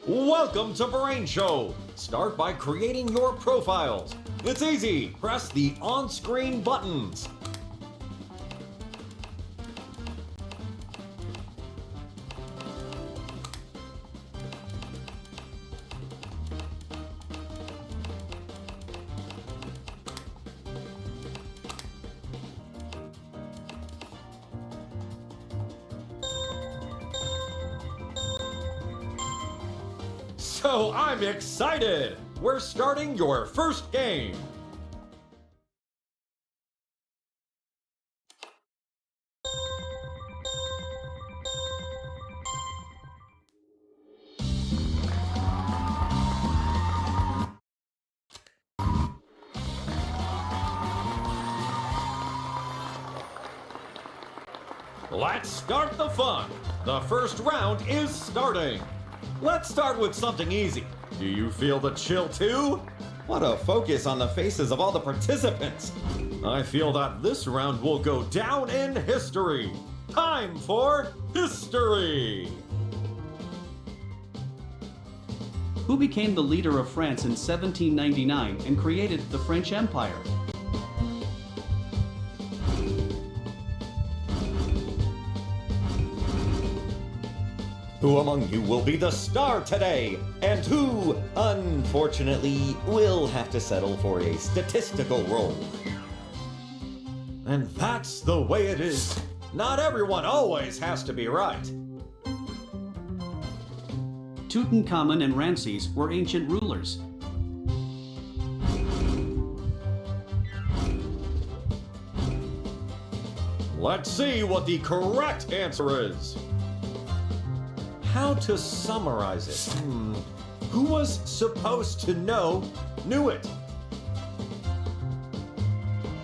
Welcome to Brain Show. Start by creating your profiles. It's easy. Press the on-screen buttons. So I'm excited! We're starting your first game! Let's start the fun! The first round is starting! Let's start with something easy. Do you feel the chill too? What a focus on the faces of all the participants. I feel that this round will go down in history. Time for history! Who became the leader of France in 1799 and created the French Empire? Who among you will be the star today? And who, unfortunately, will have to settle for a statistical role? And that's the way it is. Not everyone always has to be right. Tutankhamun and Ramses were ancient rulers. Let's see what the correct answer is. How to summarize it? Who was supposed to know knew it?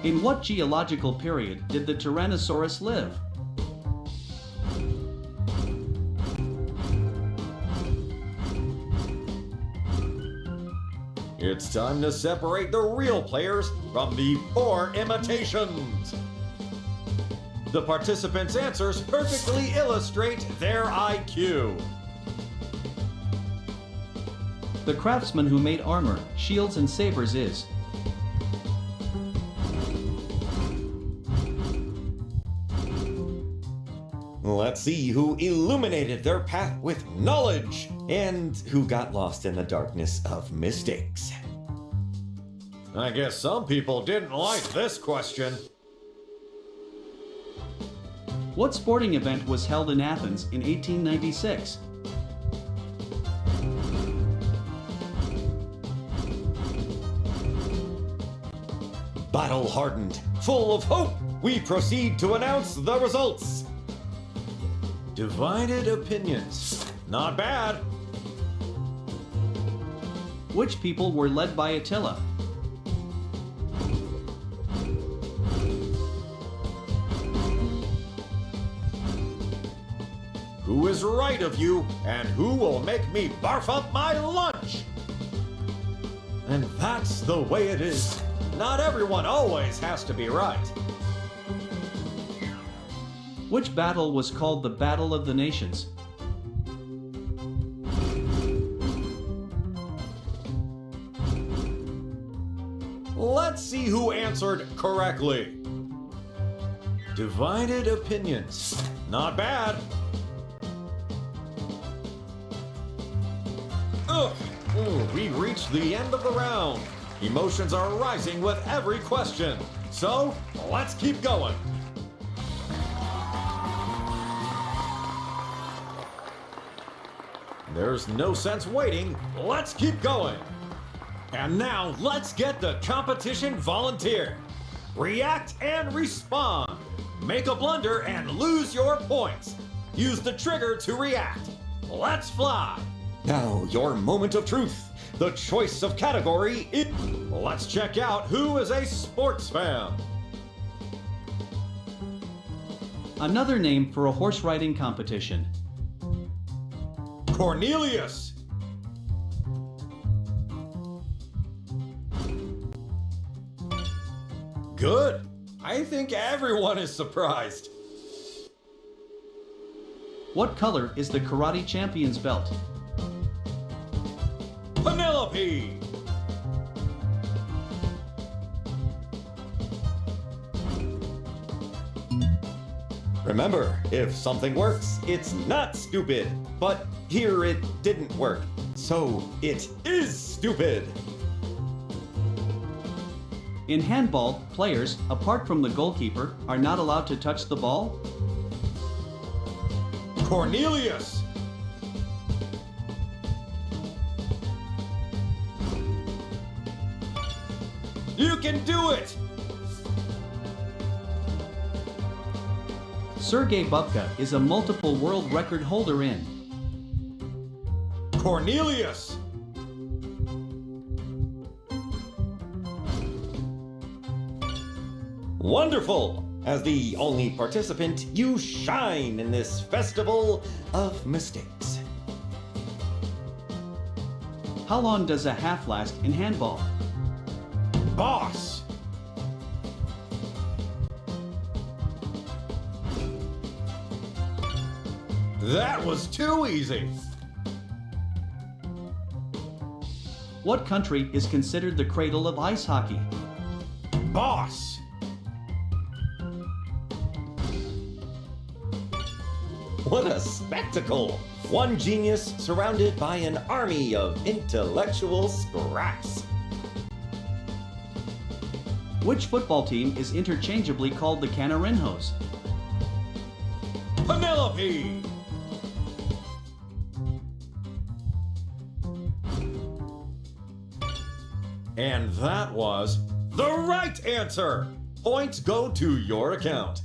In what geological period did the Tyrannosaurus live? It's time to separate the real players from the poor imitations. The participants' answers perfectly illustrate their IQ. The craftsman who made armor, shields, and sabers is. Let's see who illuminated their path with knowledge and who got lost in the darkness of mistakes. I guess some people didn't like this question. What sporting event was held in Athens in 1896? Battle-hardened, full of hope, we proceed to announce the results. Divided opinions. Not bad. Which people were led by Attila? Who is right of you, and who will make me barf up my lunch? And that's the way it is. Not everyone always has to be right. Which battle was called the Battle of the Nations? Let's see who answered correctly. Divided opinions. Not bad. We reached the end of the round. Emotions are rising with every question. So, let's keep going. There's no sense waiting. Let's keep going. And now, let's get the competition volunteer. React and respond. Make a blunder and lose your points. Use the trigger to react. Let's fly. Now, your moment of truth. The choice of category is... Let's check out who is a sports fan. Another name for a horse riding competition. Cornelius. Good. I think everyone is surprised. What color is the karate champion's belt? Remember, if something works, it's not stupid. But here it didn't work, so it is stupid. In handball, players, apart from the goalkeeper, are not allowed to touch the ball? Cornelius! You can do it! Sergei Bubka is a multiple world record holder in Cornelius! Wonderful! As the only participant, you shine in this festival of mistakes. How long does a half last in handball? Boss! That was too easy! What country is considered the cradle of ice hockey? Boss! What a spectacle! One genius surrounded by an army of intellectual scraps. Which football team is interchangeably called the Canarinhos? Penelope! And that was the right answer! Points go to your account.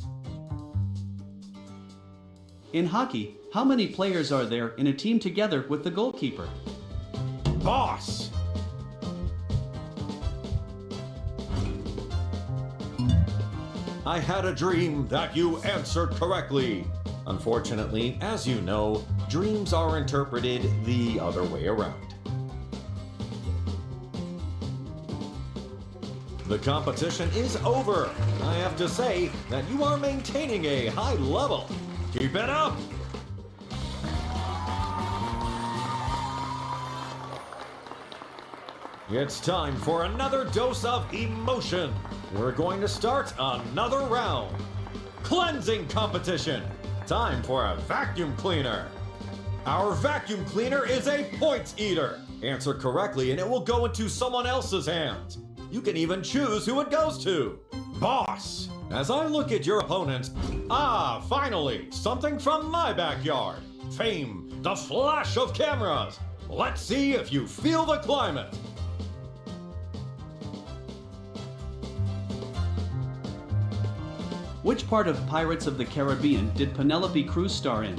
In hockey, how many players are there in a team together with the goalkeeper? Boss! I had a dream that you answered correctly. Unfortunately, as you know, dreams are interpreted the other way around. The competition is over. I have to say that you are maintaining a high level. Keep it up! It's time for another dose of emotion. We're going to start another round. Cleansing competition. Time for a vacuum cleaner. Our vacuum cleaner is a points eater. Answer correctly and it will go into someone else's hands. You can even choose who it goes to. Boss! As I look at your opponents, finally, something from my backyard. Fame, the flash of cameras. Let's see if you feel the climate. Which part of Pirates of the Caribbean did Penelope Cruz star in?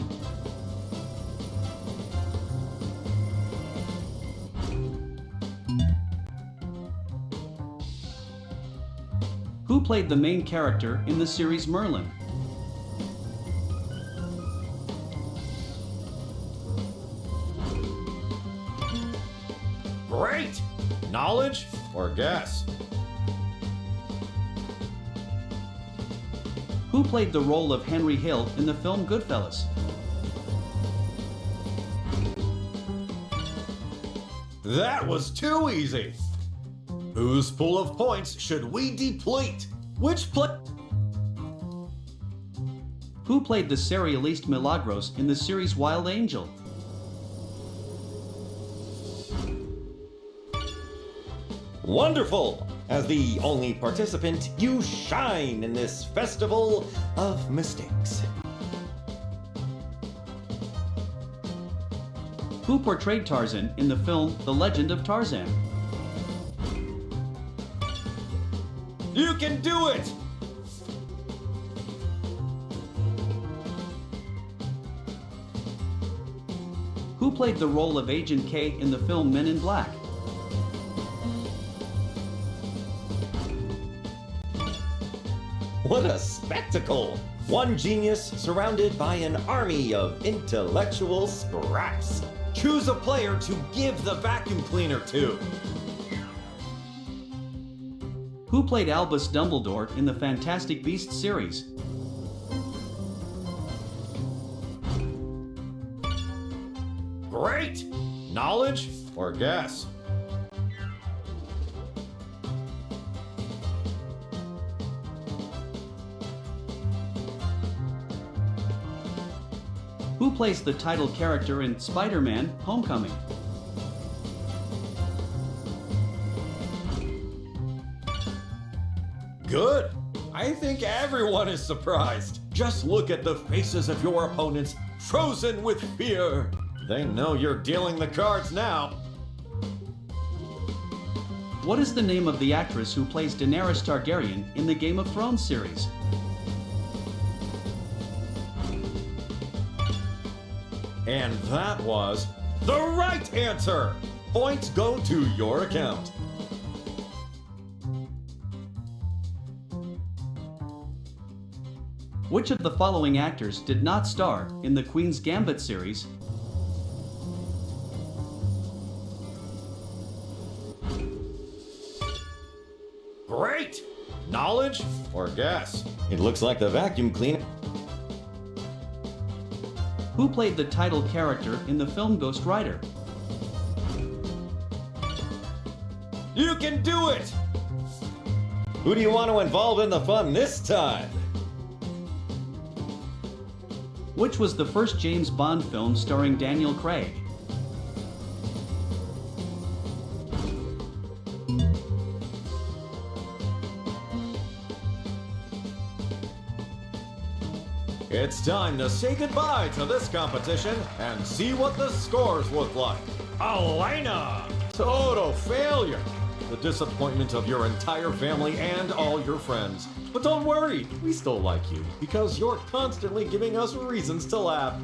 Who played the main character in the series Merlin? Great! Knowledge or guess? Who played the role of Henry Hill in the film Goodfellas? That was too easy. Whose pool of points should we deplete? Which Who played the serialist Milagros in the series Wild Angel? Wonderful! As the only participant, you shine in this festival of mistakes. Who portrayed Tarzan in the film The Legend of Tarzan? You can do it! Who played the role of Agent K in the film Men in Black? What a spectacle! One genius surrounded by an army of intellectual scraps. Choose a player to give the vacuum cleaner to. Who played Albus Dumbledore in the Fantastic Beasts series? Great! Knowledge or guess? Who plays the title character in Spider-Man: Homecoming? Good. I think everyone is surprised. Just look at the faces of your opponents, frozen with fear. They know you're dealing the cards now. What is the name of the actress who plays Daenerys Targaryen in the Game of Thrones series? And that was the right answer. Points go to your account. Which of the following actors did not star in the Queen's Gambit series? Great! Knowledge or guess? It looks like the vacuum cleaner. Who played the title character in the film Ghost Rider? You can do it! Who do you want to involve in the fun this time? Which was the first James Bond film starring Daniel Craig? It's time to say goodbye to this competition and see what the scores look like. Elena! Total failure! The disappointment of your entire family and all your friends. But don't worry, we still like you because you're constantly giving us reasons to laugh.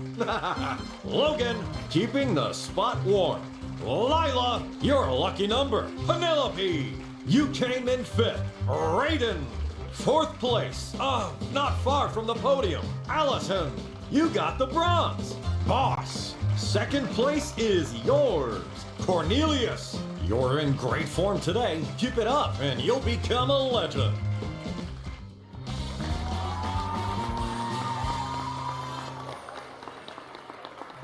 Logan, keeping the spot warm. Lila, your lucky number. Penelope, you came in fifth. Raiden, fourth place. Not far from the podium. Allison, you got the bronze. Boss, second place is yours. Cornelius, you're in great form today. Keep it up and you'll become a legend.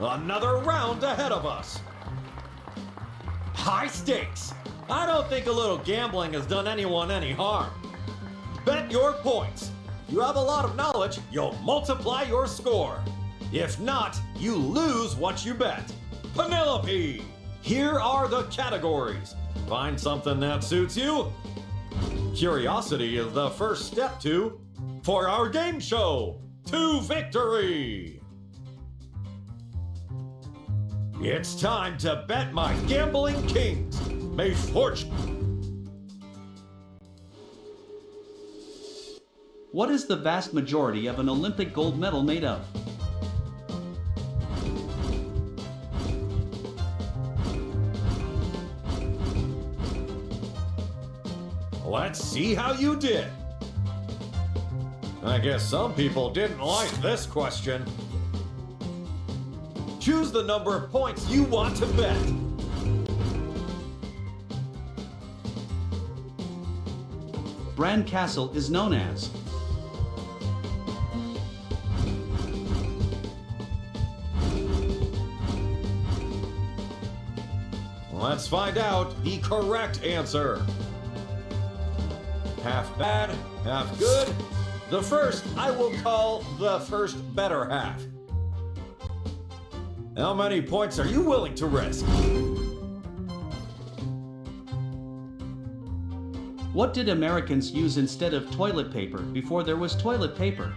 Another round ahead of us. High stakes. I don't think a little gambling has done anyone any harm. Bet your points. If you have a lot of knowledge, you'll multiply your score. If not, you lose what you bet. Penelope, here are the categories. Find something that suits you. Curiosity is the first step for our game show, to victory. It's time to bet my gambling kings. May fortune. What is the vast majority of an Olympic gold medal made of? Let's see how you did. I guess some people didn't like this question. Choose the number of points you want to bet. Bran Castle is known as. Let's find out the correct answer. Half bad, half good. The first I will call the first better half. How many points are you willing to risk? What did Americans use instead of toilet paper before there was toilet paper?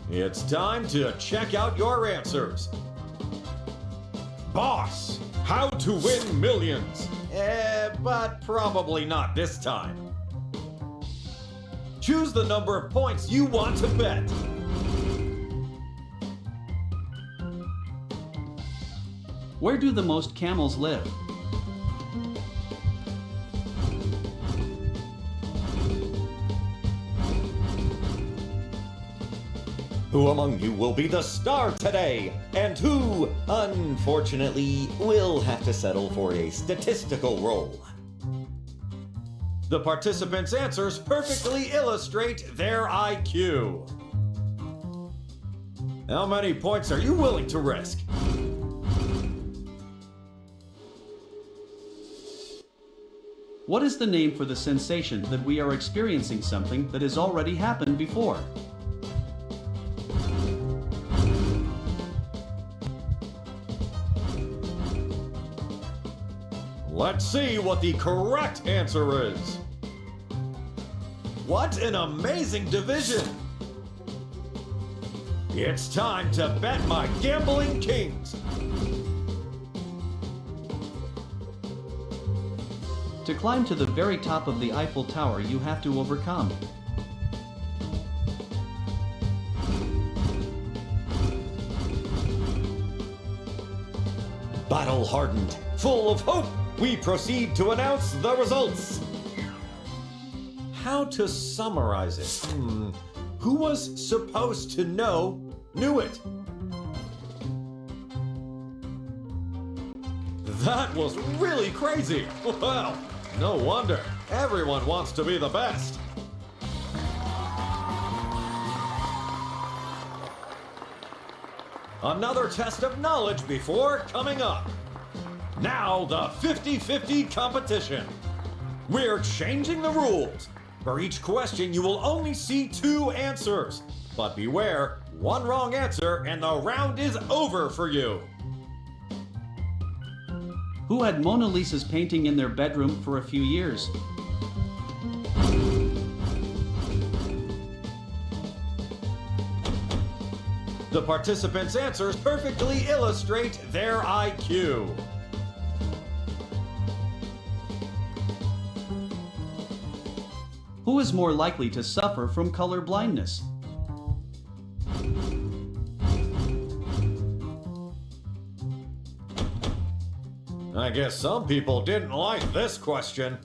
It's time to check out your answers. Boss, how to win millions. But probably not this time. Choose the number of points you want to bet. Where do the most camels live? Who among you will be the star today? And who, unfortunately, will have to settle for a statistical role? The participants' answers perfectly illustrate their IQ. How many points are you willing to risk? What is the name for the sensation that we are experiencing something that has already happened before? Let's see what the correct answer is. What an amazing division! It's time to bet my gambling kings. To climb to the very top of the Eiffel Tower, you have to overcome battle-hardened, full of hope, we proceed to announce the results. How to summarize it? Who was supposed to know, knew it? That was really crazy. Well, no wonder. Everyone wants to be the best. Another test of knowledge before coming up. Now the 50-50 competition. We're changing the rules. For each question, you will only see 2 answers. But beware, one wrong answer and the round is over for you. Who had Mona Lisa's painting in their bedroom for a few years? The participants' answers perfectly illustrate their IQ. Who is more likely to suffer from color blindness? I guess some people didn't like this question.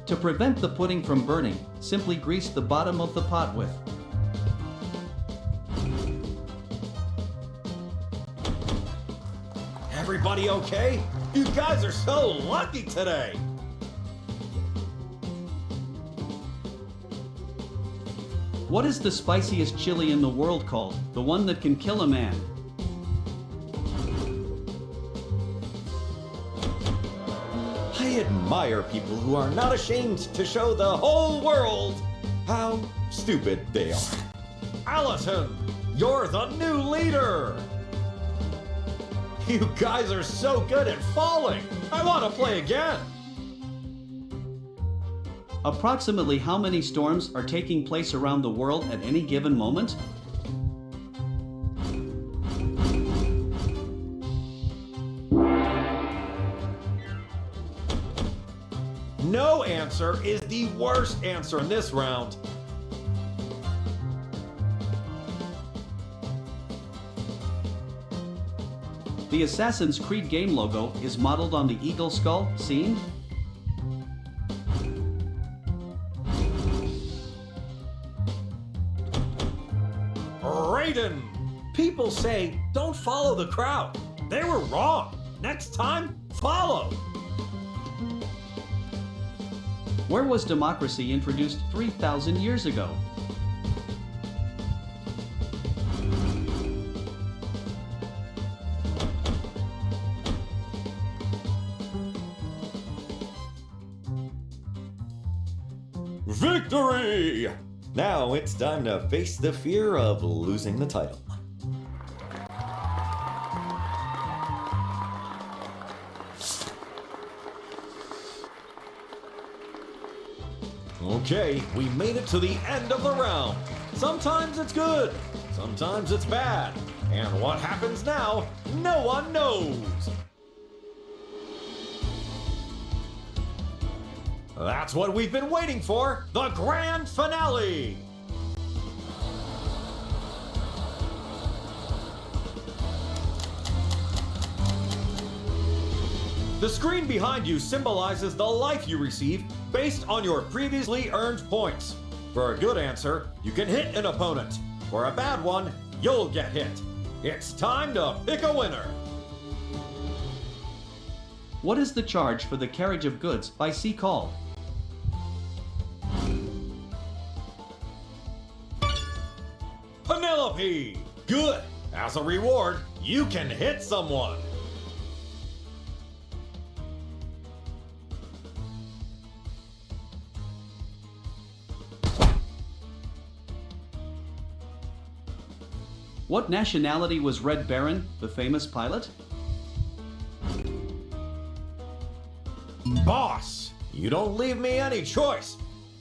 To prevent the pudding from burning, simply grease the bottom of the pot with Everybody okay? You guys are so lucky today. What is the spiciest chili in the world called? The one that can kill a man. I admire people who are not ashamed to show the whole world how stupid they are. Allison, you're the new leader. You guys are so good at falling. I want to play again. Approximately how many storms are taking place around the world at any given moment? No answer is the worst answer in this round. The Assassin's Creed game logo is modeled on the eagle skull seen? Raiden! People say, don't follow the crowd. They were wrong. Next time, follow. Where was democracy introduced 3,000 years ago? Victory! Now it's time to face the fear of losing the title. Okay, we made it to the end of the round. Sometimes it's good, sometimes it's bad. And what happens now, no one knows. That's what we've been waiting for, the grand finale! The screen behind you symbolizes the life you receive based on your previously earned points. For a good answer, you can hit an opponent. For a bad one, you'll get hit. It's time to pick a winner. What is the charge for the carriage of goods by sea called? Penelope! Good! As a reward, you can hit someone. What nationality was Red Baron, the famous pilot? Boss, you don't leave me any choice.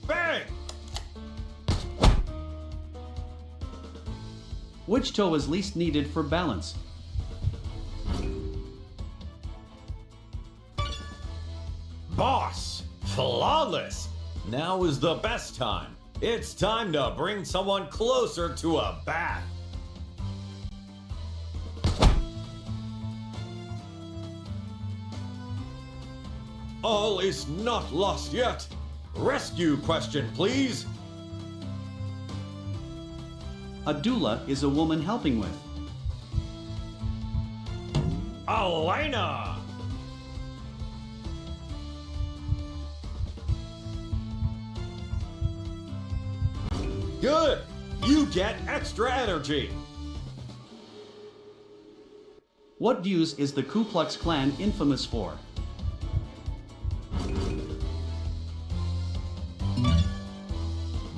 Bang! Which toe is least needed for balance? Boss, flawless. Now is the best time. It's time to bring someone closer to a bath. All is not lost yet. Rescue question, please. A doula is a woman helping with. Elena! Good! You get extra energy. What views is the Ku Klux Klan infamous for?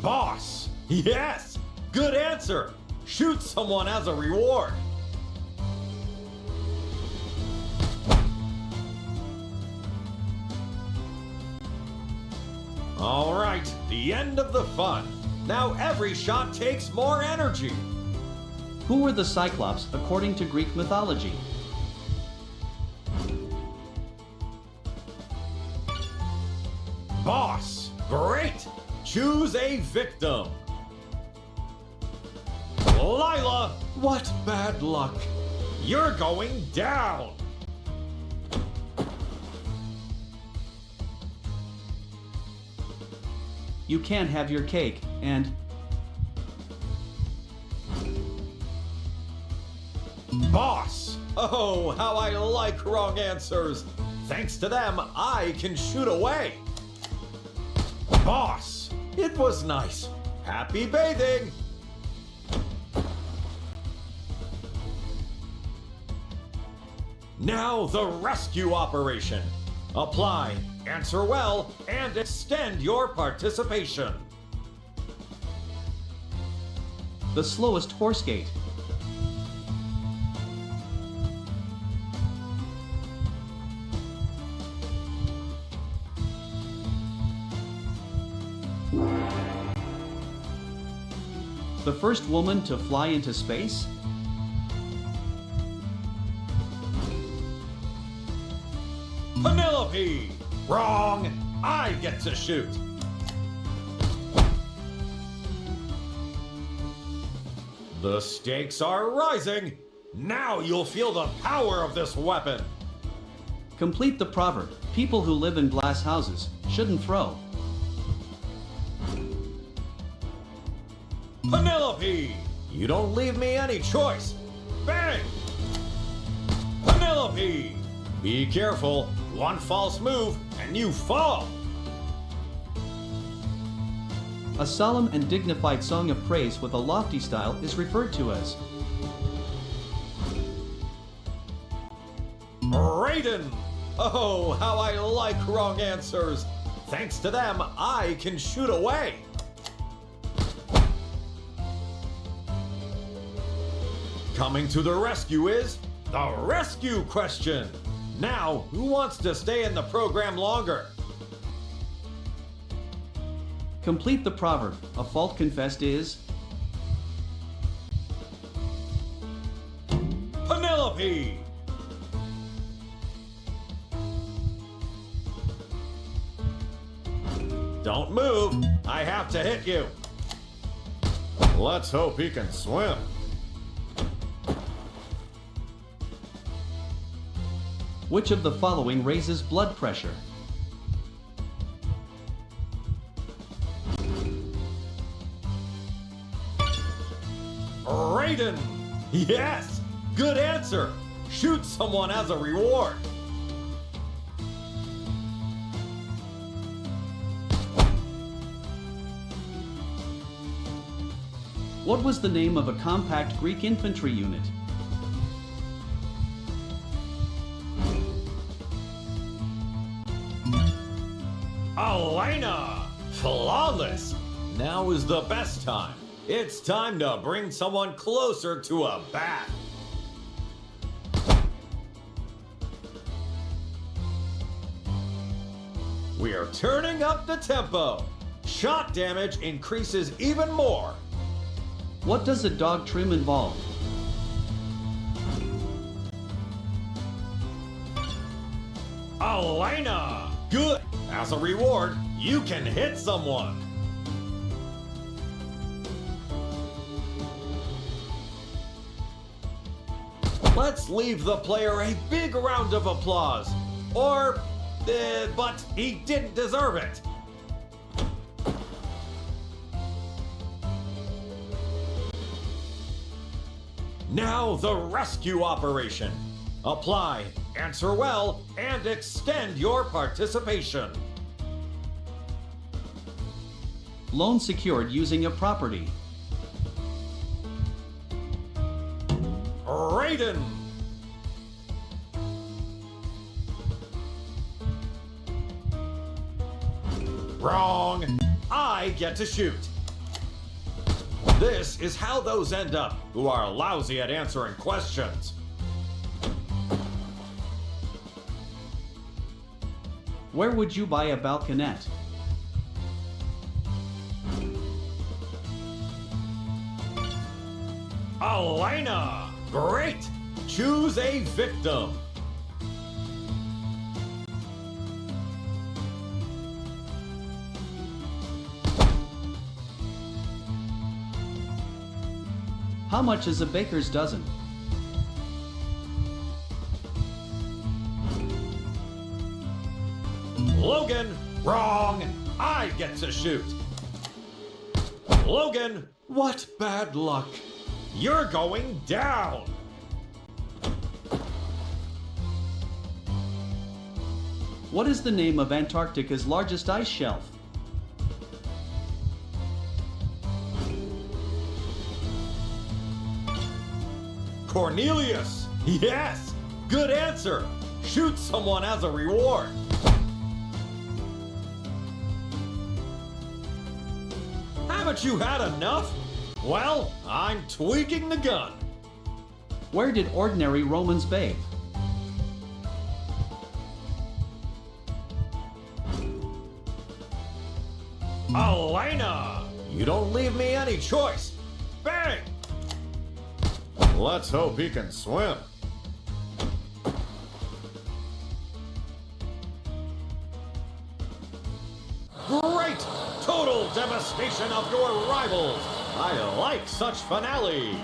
Boss! Yes! Good answer! Shoot someone as a reward. All right, the end of the fun. Now every shot takes more energy. Who were the Cyclops according to Greek mythology? Boss, great! Choose a victim. Lila, what bad luck. You're going down. You can't have your cake, and Boss! Oh, how I like wrong answers. Thanks to them, I can shoot away. Boss, it was nice. Happy bathing. Now the rescue operation. Apply, answer well, and extend your participation. the slowest horse gait. The first woman to fly into space? Penelope! Wrong! I get to shoot. The stakes are rising. Now you'll feel the power of this weapon. Complete the proverb. People who live in glass houses shouldn't throw. Penelope! You don't leave me any choice. Bang! Penelope! Be careful. One false move and you fall. A solemn and dignified song of praise with a lofty style is referred to as Raiden! Oh, how I like wrong answers. Thanks to them, I can shoot away. Coming to the rescue is the rescue question. Now, who wants to stay in the program longer? complete the proverb. A fault confessed is Penelope! Don't move. I have to hit you. Let's hope he can swim. which of the following raises blood pressure? Raiden! Yes! Good answer! Shoot someone as a reward. What was the name of a compact Greek infantry unit? Elena! Flawless! Now is the best time. It's time to bring someone closer to a bat. We are turning up the tempo. Shot damage increases even more. What does a dog trim involve? Elena! Good! As a reward, you can hit someone. Let's leave the player a big round of applause. But he didn't deserve it. Now the rescue operation. Apply, answer well, and extend your participation. Loan secured using a property. Raiden! Wrong! I get to shoot. This is how those end up who are lousy at answering questions. Where would you buy a balconette? Elena! Great! Choose a victim. How much is a baker's dozen? Logan! Wrong! I get to shoot. Logan! What bad luck. You're going down. What is the name of Antarctica's largest ice shelf? Cornelius! Yes! Good answer! Shoot someone as a reward. Haven't you had enough? Well, I'm tweaking the gun. Where did ordinary Romans bathe? Elena! You don't leave me any choice. Bang! Let's hope he can swim. Great! Total devastation of your rivals. I like such finales.